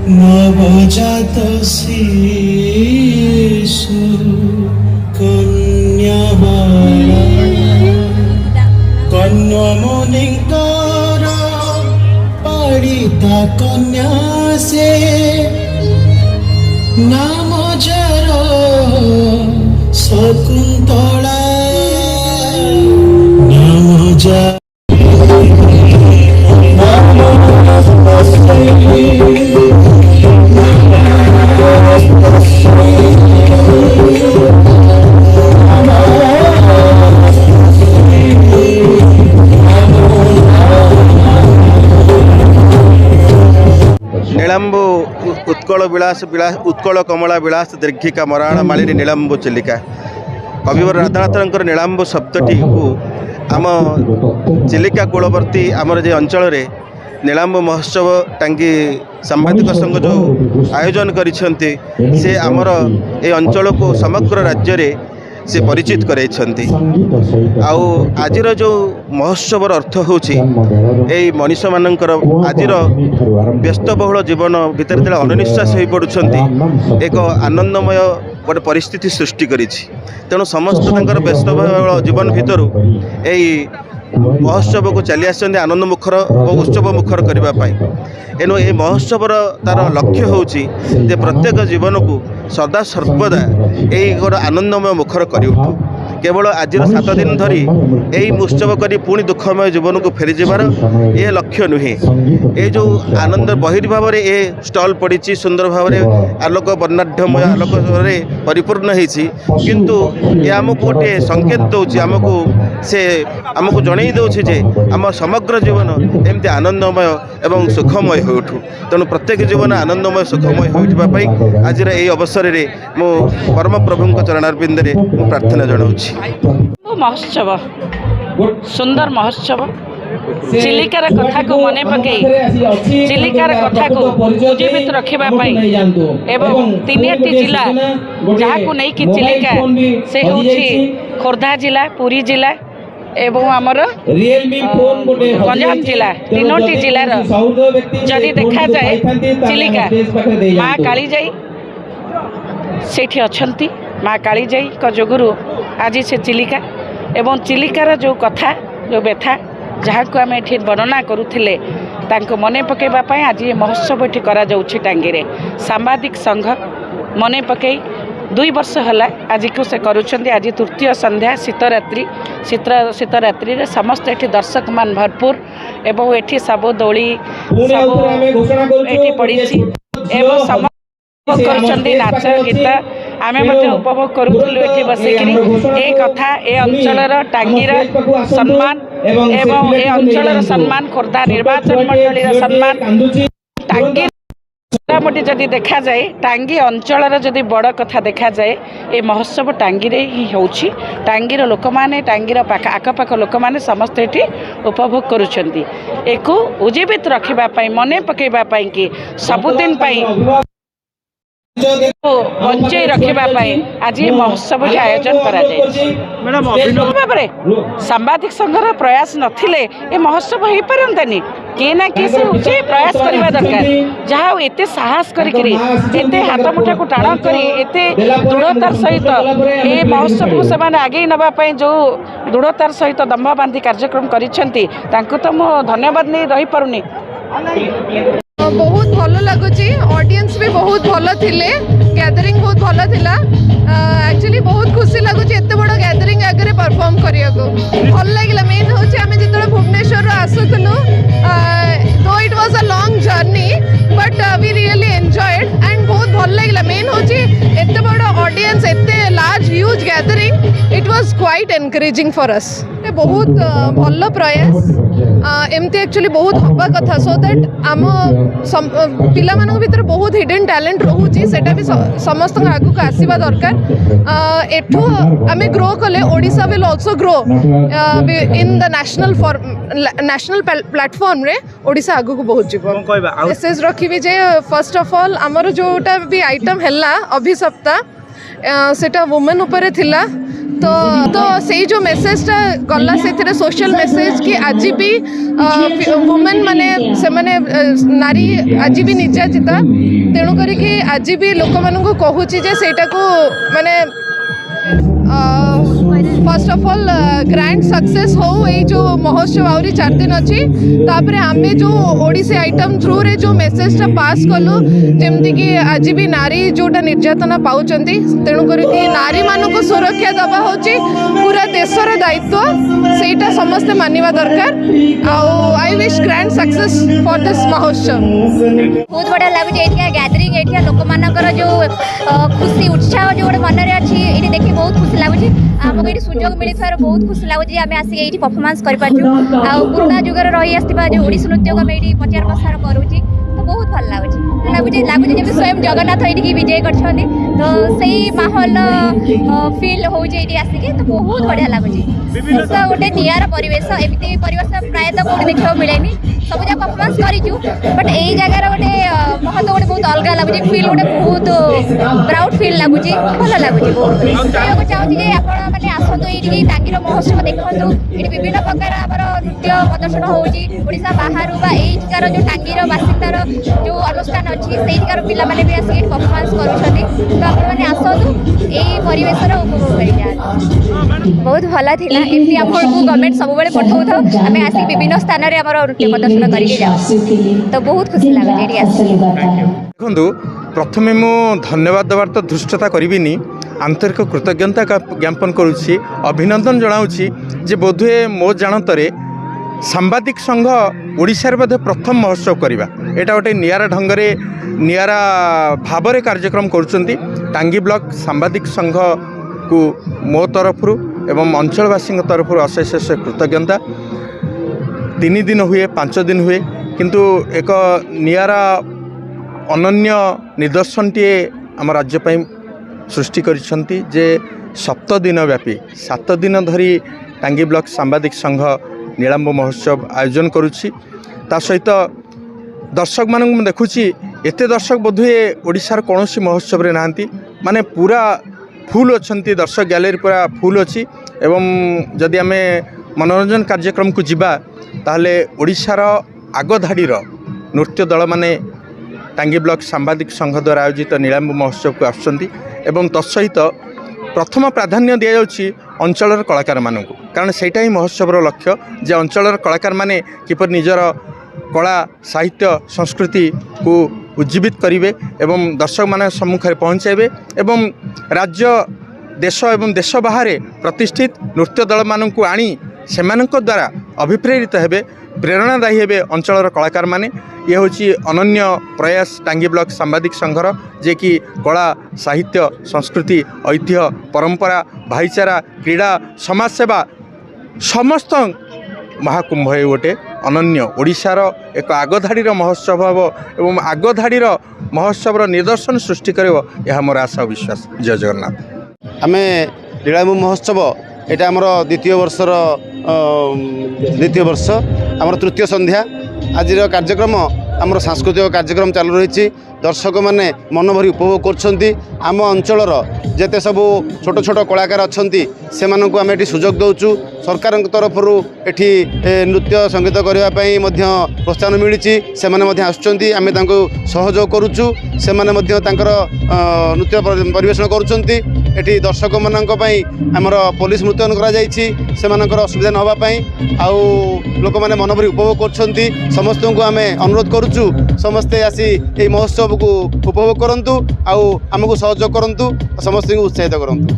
नवजात शिशु कन्याबाला कन्यामुनिकर पालिता कन्या से नाम जर शकुन्तला नाम जर नीलंबु उत्कल विलास उत्कल कमला विलास दीर्घिका मराण मालिनी नीलंबु चिलिका कविवर राधानाथर नीलंबु शब्दटी को आम चिलिका कूलवर्ती आमर जे अंचल नीलांब महोत्सव टांगी सांबादिक संघ जो आयोजन करिसेंती से आमर ए अंचल को समग्र राज्य रे से परिचित कराइछंती। आउ आजिर जो महोत्सवर अर्थ होची एई मनीष मानकर आजिर व्यस्तबहुल जीवन भितर जेला अनिश्वास हो पड़ुछंती एक आनंदमय गोटे परिस्थिति सृष्टि करिछि। तेणु समस्त तांकर व्यस्तबहुल जीवन भितरु एई महोत्सव को चली आसते आनंद मुखर और उत्सव मुखर करने। एणु ये महोत्सवर तार लक्ष्य होची जे प्रत्येक जीवन को सदा सर्वदा यही गोटे आनंदमय मुखर कर उठू। केवल आज 7 दिन धरी यही उत्सव करी पुणी दुखमय जीवन को फेरी जबार ये लक्ष्य नुहे। ये जो आनंद बहिर्भाव ये स्टल पड़ी सुंदर भाव आलोक वर्णाढ़मय आलोक परिपूर्ण होती किंतु ये आमको गोटे संकेत दौर आमको से आमको जन दौर जे आम समग्र जीवन एमती आनंदमय एवं सुखमय हो उठू। तेणु प्रत्येक जीवन आनंदमय सुखमय होइठबापई आज यही अवसर में मो परम प्रभु चरणारविंद में प्रार्थना जनाऊँगी। महोत्सव सुंदर महोत्सव चिलिकार कथा को मन पकई चिलिकार कथा को उज्जीवित रखा एवं 3टी जिला जहाँ को नहीं कि चिलिका से होची खोर्धा जिला पुरी जिला एवं आमर गंजाम जिला 3टी जिलार जदि देखा जाए चिलिका माँ कालीजाई सेठी अछंती। माँ कालीजाई का जोगुरु आज से चिलिका एवं चिलिकार जो कथा जो व्यथा जहाँ को आम ये वर्णना करुले मन पकईवाई आज ये महोत्सव ये करा टांगी रे सांबादिक संघ मन पकई 2 वर्ष है आज को से करुँच। आज तृतीय संध्या शीतरात्रि शीतरात्रि रे समस्त ये दर्शक मान भरपूर एवं ये सब दोली सब पड़ी एवं समस्त नाच गीत आमे उपभोग करूँ ये बसिकी ये कथा ये अंचल टांगीर सम्मान एवं ये अंचल सम्मान खोर्धा निर्वाचन मंडली सम्मान टांगी मोटामोटी जदि देखा जाए टांगी अंचल जदि बड़ कथा देखा जाए ये महोत्सव टांगी रे ही होची। टांगीर लोक माने टांगीर आखपाख लोक माने समस्त ये उपभोग करुछंती एको उज्जीवित रखिबा मन पकईवाई कि सबुदिन बंचे रखापी आज ये महोत्सव आयोजन कर सांबादिक संघर प्रयास नथिले ये महोत्सव हो पारंतानी किए ना किए से प्रयास करवा दरकार जहाँ एत साहस करते हाथ मुठा को टाण कर दृढ़तार सहित ये महोत्सव को से आगे नापी जो दृढ़तार सहित दम्भ बांधी कार्यक्रम करिसेंती तांको तो मो धन्यवाद नहीं रही पारुनी। बहुत भल लगुच ऑडियंस भी बहुत भल थिले गैदरिंग बहुत भल थिला एक्चुअली बहुत खुशी लगुच एत बड़ गैदरिंग आगे परफॉर्म करिया को भल लगिला। मेन होची आमे जितले भुवनेश्वर आसुतलु though it was a long journey but we really enjoyed and बहुत भल लगिला। मेन होची एत बड़ ऑडियंस एत large huge gathering it was quite encouraging for us. बहुत भल प्रयास एमती एक्चुअली बहुत हवा कथा सो दैट आम पिला मानक भीतर बहुत हिडन टैलेंट रोचे सेटा भी समस्त आगु को आसीबा दरकार। एठू आमे ग्रो कले Odisha will also grow in the national platform रे ओडिशा आगु को बहुत जीव मेसेज रखिबी जे फर्स्ट ऑफ ऑल हमर जोटा भी आइटम हैला अभिसप्ता सेटा वुमेन ऊपर थिला तो से जो मेसेजटा गला से सोशल मेसेज कि आज भी वुमेन माने से माने नारी आज भी निर्यातिता तेणु करी आज भी लोक मानू कहूँ जे सेटा को माने first of all grand success हो ये जो महोत्सव आहरी 4 दिन अच्छी तापर आमे जो ओडिसी आइटम थ्रू रे जो मेसेजटा पास कलु जेमती कि आज भी नारी जोटा निर्यातना पाउचंती तेणु करी नारी मानक सुरक्षा दबा होची पूरा देशर दायित्व सेटा समस्त मानिबा दरकार। I wish grand success for this महोत्सव। बहुत बढ़िया लगुच एठिया गैदरिंग एठिया लोक मानकर जो खुशी उत्साह जो मन में अच्छी ये देखिए बहुत खुशी लगुच आमको ये सुजोग मिलथार बहुत खुशी लगुच आम आसिक ये परफॉर्मेंस कर पुराना जुगर रही आसवा जो ओडिसी नृत्य को आम ये 50 वर्ष करुँच तो बहुत बहुत भल लगुच जब स्वयं जगन्नाथ ये विजय कर तो सही माहौल फिल हो आसिक तो बहुत बढ़िया लगुच गोटे निआर परिवेश एमती परिवेश प्रायतः कौन देखा मिले सब जगह परफॉर्मेंस करूँ बट यही जगार गोटे महत्व गोटे बहुत अलग लगुच फिल गोटे बहुत प्राउड फिल लगुच भल लगुच बहुत कहूँ चाहिए आपण मैंने आसतु ये टांगीर महोत्सव देखूँ ये विभिन्न प्रकार आम नृत्य प्रदर्शन होशा बाहर यहीकार जो टांगीर बासिंदार जो अनुष्ठान अच्छी से पिला भी आसिक परफॉर्मेंस करुँच तो आपने आसतु यही परिवेश उपभोग कर बहुत भल था एमती आपको गवर्नमेंट सब पठाऊ था आम आसिक विभिन्न स्थान में आम नृत्य प्रदर्शन करके तो बहुत खुशी लगे देखु प्रथमे मु धन्यवाद देवार तो धृष्टता करी आंतरिक कृतज्ञता ज्ञापन करुच्ची अभिनंदन जनाऊँगी जे बोधे मो जानतरे सांबादिक संघ ओडिशार बोधे प्रथम महोत्सव करवा एटा गोटे नियारा ढंगरे नियारा भाव कार्यक्रम करुँच टांगी ब्लॉक सांबादिक संघ को मो तरफ एवं अंचलवासी तरफ अशेष कृतज्ञता 3 दिन हुए 5 दिन हुए किंतु एक नियारा अनन्य निदर्शनटीए आम राज्य सृष्टि करिसेंती जे 7 दिन व्यापी 7 दिन धरी टांगी ब्लॉक सांबादिक संघ नीलांब महोत्सव आयोजन करुच्ची ता सहित दर्शक मानक देखुची एते दर्शक बोधुए ओडिशार कौन महोत्सव रे नांती माने पूरा फुल अच्छी दर्शक गैलरी पूरा फुल अच्छी एवं जदि आम मनोरंजन कार्यक्रम को जिबा ताहले ओडिशार आगधाड़ीर नृत्य दल माने टांगी ब्लॉक सांबादिक संघ द्वारा आयोजित नीलांब महोत्सव को आसुचंती एवं तत्सहित प्रथम प्राधान्य दि जाउछि अंचलर कलाकार मानक कारण सेटा ही महोत्सवर लक्ष्य जे अंचलर कलाकार माने किपर निजर कला साहित्य संस्कृति को उज्जीवित करेंगे एवं दर्शक मान सम्मुख में पहुँचाइबे एवं राज्य देश एवं देश बाहर प्रतिष्ठित नृत्य दल मानक आनी सेमानक द्वारा अभिप्रेरित हेबे प्रेरणादायी हेबे अंचलर कलाकार माने ये हूँ अनन्य प्रयास टांगी ब्लॉक सांबादिक संघर जे कि कला साहित्य संस्कृति ऐतिह्य परंपरा भाईचारा क्रीड़ा समाजसेवा समस्त महाकुंभ है गोटे अनन्य ओडिशार एक आगधाड़ीर महोत्सव हम एवं आगधाड़ीर महोत्सवर निदर्शन सृष्टि करिवो यह मोर आशा और विश्वास। जय जगन्नाथ। आम नीलांब महोत्सव यहाँ आमर द्वितीय वर्ष आमर तृतीय संध्या आज कार्यक्रम आमर सांस्कृतिक कार्यक्रम चालू रही दर्शक मैंने मन भरी उपभोग कर अंचलर जेते सब छोट छोट कलाकार अच्छा से आम ये सुजोग दौचु सरकार तरफ एठी नृत्य संगीत करने प्रोत्साहन मिली से आम सहयोग करुचु से नृत्य परिवेशन करुँच एठी दर्शक मानी आमर पुलिस मुतयन कर असुविधा नापी आउ लोक मैंने मन भरी उपभोग कर समस्त को आम अनुरोध करुचु समस्ते आसी ये महोत्सव को उपभोग करंतु आउ आमको सहयोग करंतु समस्त को उत्साहित करंतु।